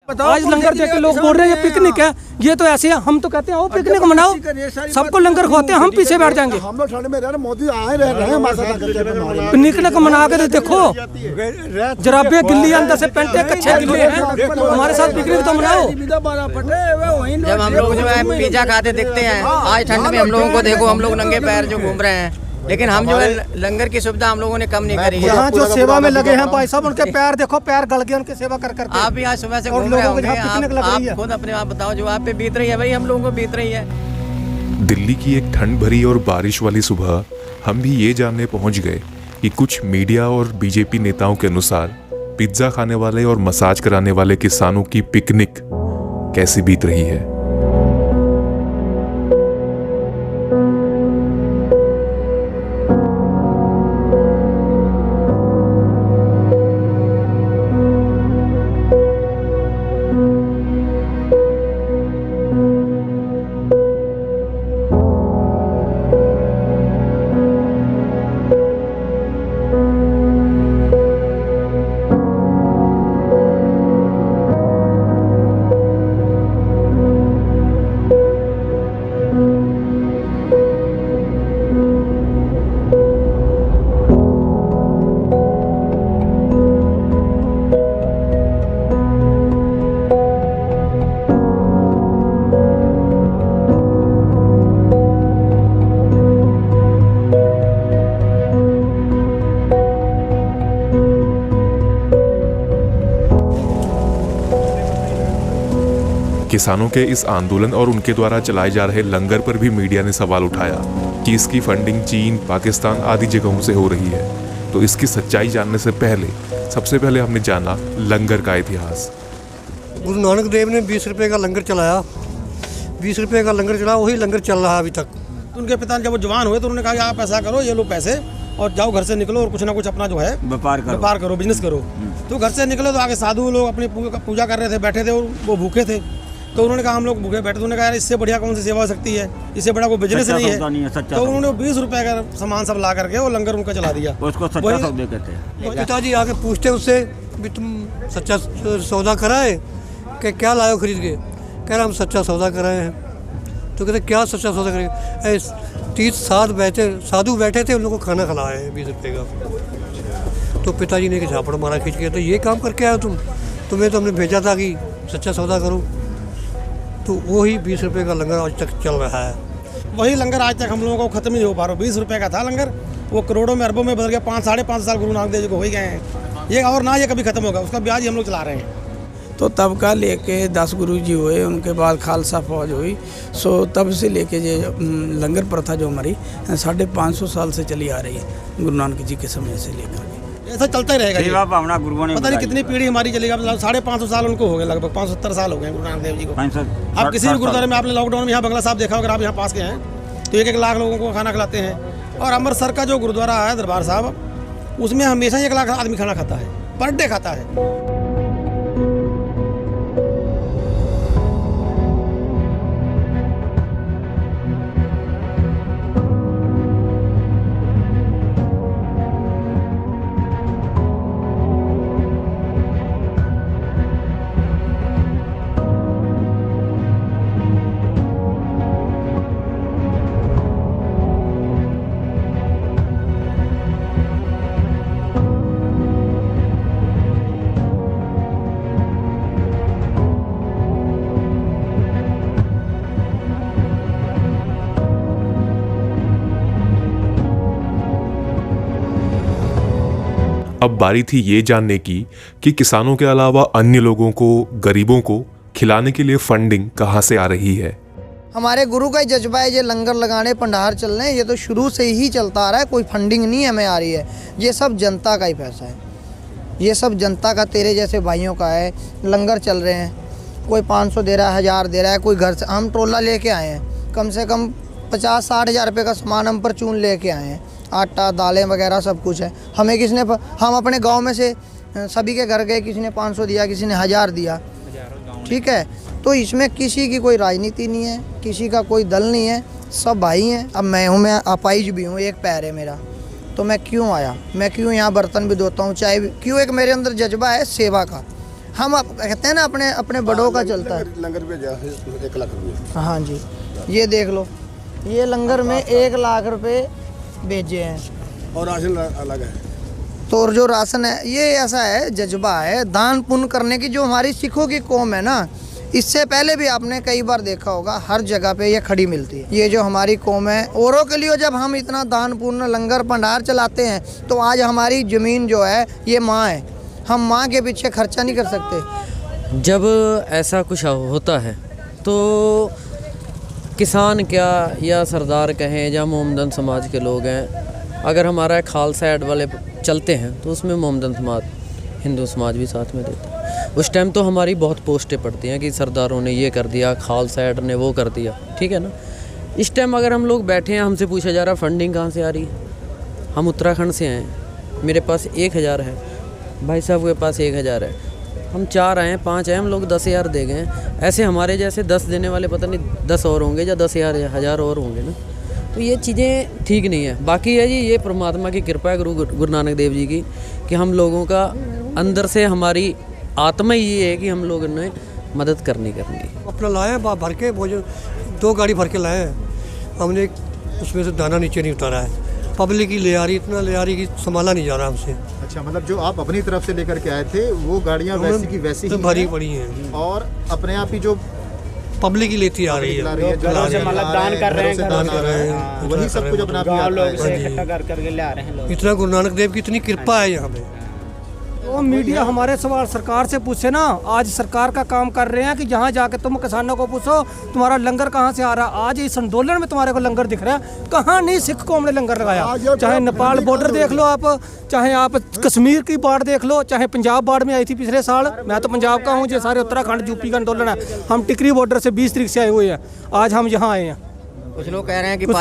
आज लंगर देख के लोग बोल रहे हैं ये पिकनिक है, ये तो ऐसे है। हम तो कहते हैं वो पिकनिक मनाओ, सबको लंगर खवाते हैं, हम पीछे बैठ जाएंगे। हम लोग ठंड में रह रहे, मोदी आए रह रहे हैं, पिकनिक मना के देखो, जराबे गिल्ली अंदर से पेंटे कच्चे गिल्ले हैं, हमारे साथ पिकनिक तो मनाओ। जब हम लोग जो है पिज्जा खाते दिखते हैं, आज ठंड में हम लोगों को देखो, हम लोग नंगे पैर जो घूम रहे हैं, लेकिन हम जो है लंगर की सुविधा हम लोगों ने कम नहीं करी है। यहाँ जो सेवा में लगे हैं भाई साहब, उनके पैर देखो, पैर गल गए उनकी सेवा कर करके। आप भी आज सुबह से घूम रहे होंगे, आप खुद अपने आप बताओ जो आप पे बीत रही है, भाई हम लोगों को बीत रही है। दिल्ली की एक ठंड भरी और बारिश वाली सुबह हम भी ये जानने पहुंच गए कि कुछ मीडिया और बीजेपी नेताओं के अनुसार पिज्जा खाने वाले और मसाज कराने वाले किसानों की पिकनिक कैसी बीत रही है। किसानों के इस आंदोलन और उनके द्वारा चलाए जा रहे लंगर पर भी मीडिया ने सवाल उठाया कि इसकी फंडिंग चीन, पाकिस्तान आदि जगहों से हो रही है। तो इसकी सच्चाई जानने से सबसे पहले हमने जाना लंगर का इतिहास। गुरु नानक देव ने 20 रुपए का लंगर चलाया, 20 रुपए का लंगर चला, वही लंगर चल रहा है अभी तक। उनके पिता जब वो जवान हुए तो उन्होंने कहा आप ऐसा करो, ये लो पैसे और जाओ घर से निकलो और कुछ ना कुछ अपना जो है व्यापार करो, बिजनेस करो। तो घर से निकले तो आगे साधु लोग अपनी पूजा कर रहे थे, बैठे थे और वो भूखे थे। तो उन्होंने कहा हम लोग भूखे बैठे, तो उन्होंने कहा यार इससे बढ़िया कौन सी सेवा हो सकती है, इससे बड़ा कोई बिजनेस नहीं है। तो उन्होंने 20 रुपए का सामान सब ला करके वो लंगर उनका चला दिया, उसको सच्चा सौदा कहते हैं। पिताजी आके पूछते उससे भी तुम सच्चा सौदा कराए कि क्या लाए हो खरीद के, कह रहा हम सच्चा सौदा कराए हैं। तो कहते क्या सच्चा सौदा करेंगे, 30 साधु बैठे थे, उन लोगों को खाना खिलाया है 20 रुपये का। तो पिताजी ने झापड़ मारा खींच के, तो ये काम करके आए तुम्हें तो हमने भेजा था कि सच्चा सौदा करो। तो वही 20 रुपये का लंगर आज तक चल रहा है। वही लंगर आज तक हम लोगों को खत्म नहीं हो पा रहा। 20 रुपये का था लंगर, वो करोड़ों में अरबों में बदल गया। 5-5.5 साल गुरु नानक देव जी को हो ही गए हैं ये, और ना ये कभी खत्म होगा, उसका ब्याज ही हम लोग चला रहे हैं। तो तब का लेके 10 गुरु जी हुए, उनके बाद खालसा फौज हुई, सो तब से लेके ये लंगर प्रथा जो हमारी 550 साल से चली आ रही है, गुरु नानक जी के समय से लेकर ऐसा चलता ही रहेगा। पता नहीं कितनी पीढ़ी हमारी चलेगा, 550 साल उनको हो गए, लगभग 570 साल हो गए गुरु नानक देव जी को। आप किसी भी गुरुद्वारे में, आपने लॉकडाउन में यहाँ बंगला साहब देखा, अगर आप यहाँ पास के हैं तो 1-1 लाख लोगों को खाना खिलाते हैं। और अमृतसर का जो गुरुद्वारा है दरबार साहब, उसमें हमेशा 1 लाख आदमी खाना खाता है, पर डे खाता है। अब बारी थी ये जानने की कि किसानों के अलावा अन्य लोगों को, गरीबों को खिलाने के लिए फंडिंग कहाँ से आ रही है। हमारे गुरु का ही जज्बा है, ये लंगर लगाने, भंडार चलने, ये तो शुरू से ही चलता आ रहा है। कोई फंडिंग नहीं हमें आ रही है, ये सब जनता का ही पैसा है, ये सब जनता का, तेरे जैसे भाइयों का है। लंगर चल रहे हैं, कोई 500 दे रहा है, 1000 दे रहा है, कोई घर से, हम टोला लेके आए हैं, कम से कम 50-60 हज़ार रुपये का सामान हम परचून लेके आए हैं, आटा, दालें वगैरह सब कुछ है। हमें किसने, हम अपने गांव में से सभी के घर गए, किसी ने 500 दिया, किसी ने 1000 दिया, ठीक है। तो इसमें किसी की कोई राजनीति नहीं है, किसी का कोई दल नहीं है, सब भाई हैं। अब मैं हूँ, मैं अपाइज भी हूँ, एक पैर है मेरा, तो मैं क्यों आया, मैं क्यों यहाँ बर्तन भी धोता हूँ, चाय भी, क्यों, एक मेरे अंदर जज्बा है सेवा का। हम कहते हैं ना अपने अपने बड़ों का चलता है। लंगर पे 1 लाख रुपए। हाँ जी, ये देख लो, ये लंगर में 1 लाख रुपए भेजे हैं और राशन अलग है। तो और जो राशन है ये ऐसा है, जज्बा है दान पुण्य करने की, जो हमारी सिखों की कौम है ना, इससे पहले भी आपने कई बार देखा होगा हर जगह पे ये खड़ी मिलती है। ये जो हमारी कौम है, औरों के लिए जब हम इतना दान पुण्य लंगर भंडार चलाते हैं, तो आज हमारी ज़मीन जो है ये माँ है, हम माँ के पीछे खर्चा नहीं कर सकते। जब ऐसा कुछ होता है तो किसान क्या या सरदार कहें या मोमदन समाज के लोग हैं, अगर हमारा खालसा ऐड वाले चलते हैं तो उसमें मोमदन समाज, हिंदू समाज भी साथ में देता है। उस टाइम तो हमारी बहुत पोस्टें पड़ती हैं कि सरदारों ने ये कर दिया, खालसा ऐड ने वो कर दिया, ठीक है ना। इस टाइम अगर हम लोग बैठे हैं, हमसे पूछा जा रहा है फंडिंग कहाँ से आ रही है, हम उत्तराखंड से हैं, मेरे पास 1000 है, भाई साहब के पास 1000 है, हम 4 आए हैं 5 आए, हम लोग 10,000 दे गए हैं। ऐसे हमारे जैसे 10 देने वाले पता नहीं 10 और होंगे या 10,000 और होंगे ना। तो ये चीज़ें ठीक नहीं है। बाकी है जी, ये परमात्मा की कृपा है, गुरु नानक देव जी की, कि हम लोगों का अंदर से हमारी आत्मा ये है कि हम लोगों ने मदद करनी अपना लाए हैं भर के भोजन, 2 गाड़ी भर के लाए हैं हमने, उसमें से दाना नीचे नहीं उतारा है। पब्लिक ही ले आ रही, इतना ले आ रही कि संभाला नहीं जा रहा हमसे। अच्छा, मतलब जो आप अपनी तरफ से लेकर के आए थे वो गाड़ियाँ वैसी की वैसी ही भरी पड़ी हैं, और अपने आप ही जो पब्लिक ही लेती आ रही है, दान कर रहे हैं, वही सब कुछ अपना इतना गुरु नानक देव की इतनी कृपा है यहाँ पे। वो मीडिया हमारे सवाल सरकार से पूछे ना, आज सरकार का काम कर रहे हैं कि जहाँ जाके तुम किसानों को पूछो तुम्हारा लंगर कहाँ से आ रहा है। आज इस आंदोलन में तुम्हारे को लंगर दिख रहा है, कहाँ नहीं सिख कौम ने लंगर लगाया। चाहे नेपाल बॉर्डर देख लो आप, चाहे आप कश्मीर की बाढ़ देख लो, चाहे पंजाब बाढ़ में आई थी पिछले साल। मैं तो पंजाब का हूँ, जो सारे उत्तराखंड यूपी का आंदोलन है। हम टिकरी बॉर्डर से 20 तारीख से आए हुए हैं, आज हम यहाँ आए हैं। कुछ लोग कह रहे हैं कि अभी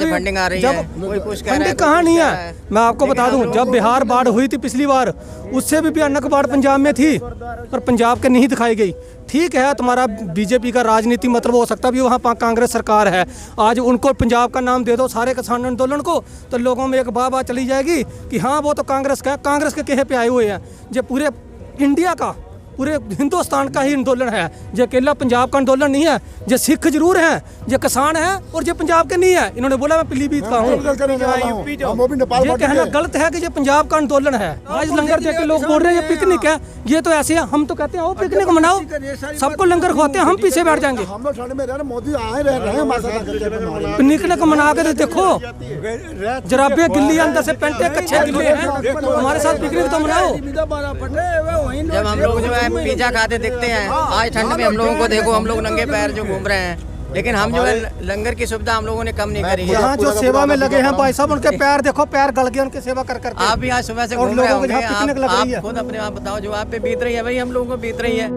फंडिंग आ रही है, कोई कुछ कह रहा है, कहाँ नहीं है। मैं आपको बता दूं, जब बिहार बाढ़ हुई थी पिछली बार, उससे भी भयानक बाढ़ पंजाब में थी, पर पंजाब के नहीं दिखाई गई। ठीक है, तुम्हारा बीजेपी का राजनीति मतलब हो सकता भी वहाँ कांग्रेस सरकार है, आज उनको पंजाब का नाम दे दो सारे किसान आंदोलन को, तो लोगों में एक बात चली जाएगी कि हाँ वो तो कांग्रेस का है। कांग्रेस के कहे पे आए हुए हैं, जो पूरे इंडिया का, पूरे हिंदुस्तान का ही आंदोलन है। जो अकेला पंजाब का आंदोलन नहीं है, जो सिख जरूर हैं, जो किसान हैं, और जो पंजाब के नहीं है। इन्होंने बोला मैं पीलीभीत का हूँ, ये कहना गलत है कि ये पंजाब का आंदोलन है। आज लंगर देके लोग बोल रहे हैं ये पिकनिक है, ये तो ऐसे है। हम तो कहते हैं वो पिकनिक मनाओ, सबको लंगर खवाते हैं, हम पीछे बैठ जाएंगे। हम लोग ठंड में रह रहे, मोदी आए रह रहे हैं, पिकनिक मना के देखो, जराबे गिल्ली अंदर से पेंटे कच्चे गिल्ले हैं, हमारे साथ पिकनिक तो मनाओ। जब हम लोग जो है पिज्जा खाते दिखते हैं, आज ठंड में हम लोगों को देखो, हम लोग नंगे पैर जो घूम रहे हैं, लेकिन हम जो है लंगर की सुविधा हम लोगों ने कम नहीं करी है। यहाँ जो सेवा में लगे हैं भाई साहब, उनके पैर देखो, पैर गल गए उनकी सेवा कर करके। आप भी आज सुबह से घूम रहे होंगे, आप खुद अपने आप बताओ, जो आप पे बीत रही है वही हम लोगों को बीत रही है।